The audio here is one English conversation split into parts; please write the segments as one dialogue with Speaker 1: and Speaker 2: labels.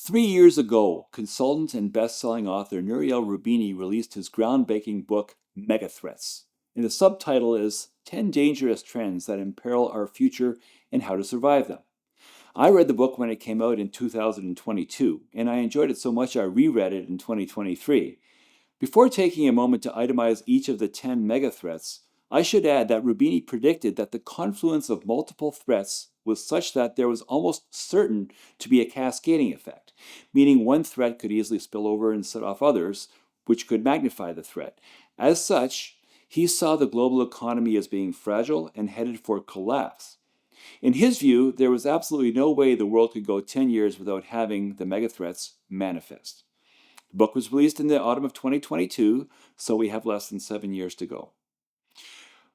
Speaker 1: 3 years ago, consultant and best-selling author Uriel Rubini released his groundbreaking book, Megathreats. And the subtitle is 10 Dangerous Trends That Imperil Our Future and How to Survive Them. I read the book when it came out in 2022, and I enjoyed it so much I reread it in 2023. Before taking a moment to itemize each of the 10 megathreats, I should add that Rubini predicted that the confluence of multiple threats was such that there was almost certain to be a cascading effect, meaning one threat could easily spill over and set off others, which could magnify the threat. As such, he saw the global economy as being fragile and headed for collapse. In his view, there was absolutely no way the world could go 10 years without having the megathreats manifest. The book was released in the autumn of 2022, so we have less than 7 years to go.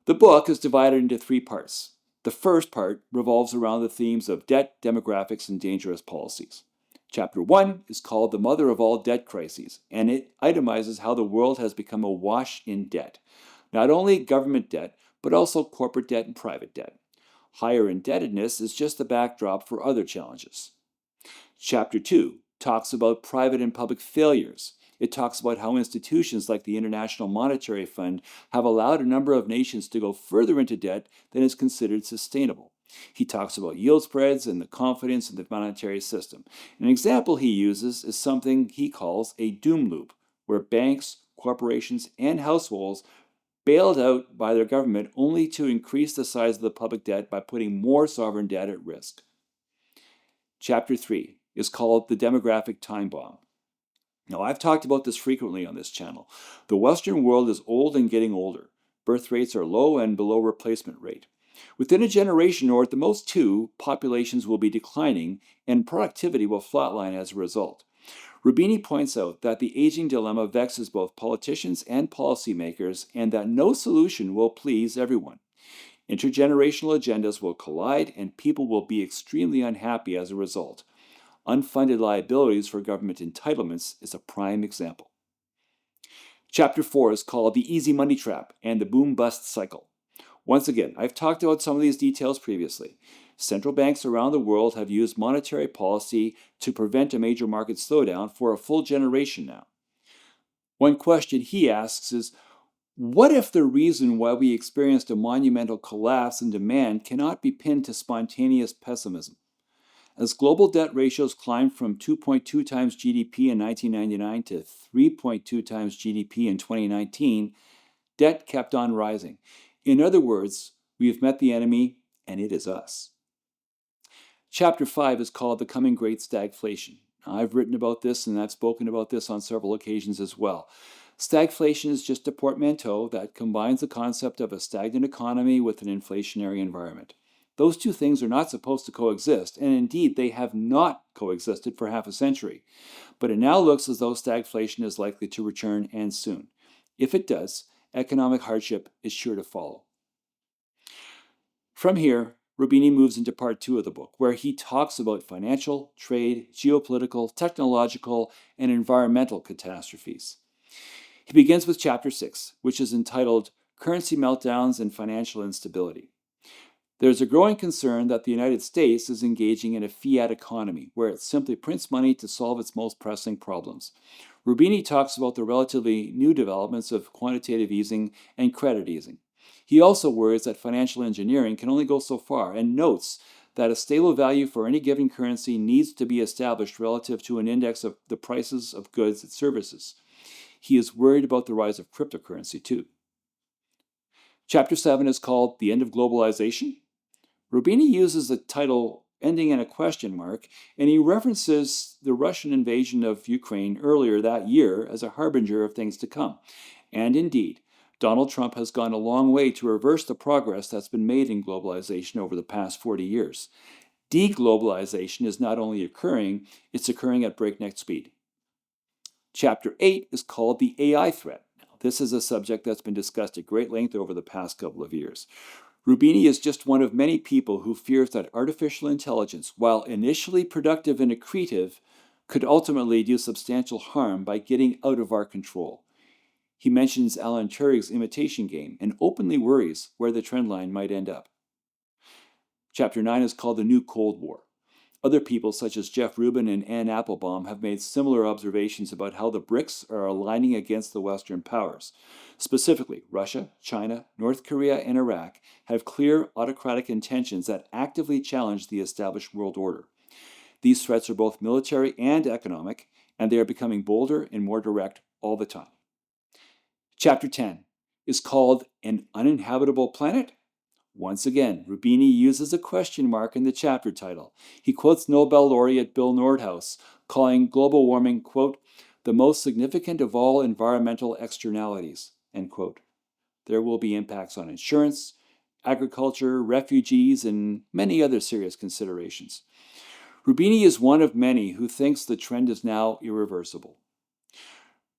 Speaker 1: The book is divided into 3 parts. The first part revolves around the themes of debt, demographics, and dangerous policies. Chapter 1 is called The Mother of All Debt Crises, and it itemizes how the world has become awash in debt. Not only government debt, but also corporate debt and private debt. Higher indebtedness is just the backdrop for other challenges. Chapter 2 talks about private and public failures. It talks about how institutions like the International Monetary Fund have allowed a number of nations to go further into debt than is considered sustainable. He talks about yield spreads and the confidence in the monetary system. An example he uses is something he calls a doom loop, where banks, corporations, and households bailed out by their government only to increase the size of the public debt by putting more sovereign debt at risk. Chapter 3 is called The Demographic Time Bomb. Now, I've talked about this frequently on this channel. The Western world is old and getting older. Birth rates are low and below replacement rate. Within a generation, or at the most 2, populations will be declining and productivity will flatline as a result. Rubini points out that the aging dilemma vexes both politicians and policymakers and that no solution will please everyone. Intergenerational agendas will collide and people will be extremely unhappy as a result. Unfunded liabilities for government entitlements is a prime example. Chapter 4 is called The Easy Money Trap and the Boom-Bust Cycle. Once again, I've talked about some of these details previously. Central banks around the world have used monetary policy to prevent a major market slowdown for a full generation now. One question he asks is, what if the reason why we experienced a monumental collapse in demand cannot be pinned to spontaneous pessimism? As global debt ratios climbed from 2.2 times GDP in 1999 to 3.2 times GDP in 2019, debt kept on rising. In other words, we have met the enemy, and it is us. Chapter 5 is called The Coming Great Stagflation. I've written about this and I've spoken about this on several occasions as well. Stagflation is just a portmanteau that combines the concept of a stagnant economy with an inflationary environment. Those two things are not supposed to coexist, and indeed they have not coexisted for half a century. But it now looks as though stagflation is likely to return, and soon. If it does, economic hardship is sure to follow. From here, Rubini moves into part 2 of the book, where he talks about financial, trade, geopolitical, technological, and environmental catastrophes. He begins with Chapter 6, which is entitled Currency Meltdowns and Financial Instability. There's a growing concern that the United States is engaging in a fiat economy, where it simply prints money to solve its most pressing problems. Rubini talks about the relatively new developments of quantitative easing and credit easing. He also worries that financial engineering can only go so far and notes that a stable value for any given currency needs to be established relative to an index of the prices of goods and services. He is worried about the rise of cryptocurrency too. Chapter 7 is called The End of Globalization. Rubini uses the title ending in a question mark, and he references the Russian invasion of Ukraine earlier that year as a harbinger of things to come. And indeed, Donald Trump has gone a long way to reverse the progress that's been made in globalization over the past 40 years. Deglobalization is not only occurring, it's occurring at breakneck speed. Chapter 8 is called The AI Threat. Now, this is a subject that's been discussed at great length over the past couple of years. Rubini is just one of many people who fears that artificial intelligence, while initially productive and accretive, could ultimately do substantial harm by getting out of our control. He mentions Alan Turyg's imitation game and openly worries where the trend line might end up. Chapter 9 is called The New Cold War. Other people, such as Jeff Rubin and Ann Applebaum, have made similar observations about how the BRICS are aligning against the Western powers. Specifically, Russia, China, North Korea, and Iraq have clear autocratic intentions that actively challenge the established world order. These threats are both military and economic, and they are becoming bolder and more direct all the time. Chapter 10 is called An Uninhabitable Planet? Once again, Rubini uses a question mark in the chapter title. He quotes Nobel laureate Bill Nordhaus, calling global warming, quote, the most significant of all environmental externalities, end quote. There will be impacts on insurance, agriculture, refugees, and many other serious considerations. Rubini is one of many who thinks the trend is now irreversible.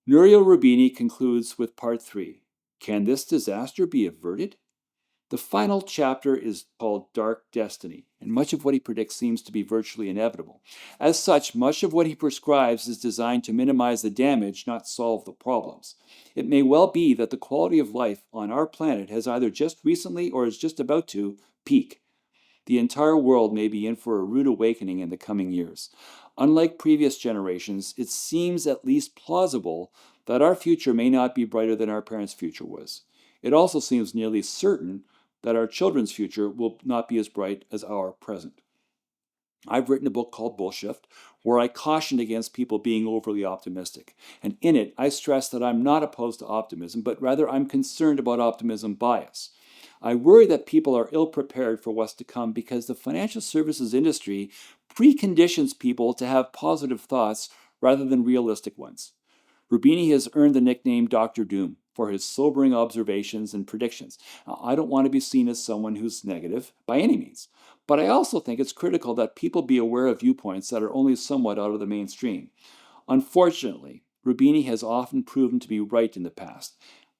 Speaker 1: Uriel Rubini concludes with part 3. Can this disaster be averted? The final chapter is called Dark Destiny, and much of what he predicts seems to be virtually inevitable. As such, much of what he prescribes is designed to minimize the damage, not solve the problems. It may well be that the quality of life on our planet has either just recently or is just about to peak. The entire world may be in for a rude awakening in the coming years. Unlike previous generations, it seems at least plausible that our future may not be brighter than our parents' future was. It also seems nearly certain that our children's future will not be as bright as our present. I've written a book called Bullshift, where I cautioned against people being overly optimistic. And in it, I stress that I'm not opposed to optimism, but rather I'm concerned about optimism bias. I worry that people are ill-prepared for what's to come because the financial services industry preconditions people to have positive thoughts rather than realistic ones. Rubini has earned the nickname Dr. Doom for his sobering observations and predictions. Now, I don't want to be seen as someone who's negative by any means, but I also think it's critical that people be aware of viewpoints that are only somewhat out of the mainstream. Unfortunately, Rubini has often proven to be right in the past.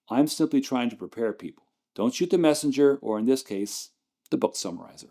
Speaker 1: I'm simply trying to prepare people. Don't shoot the messenger, or in this case, the book summarizer.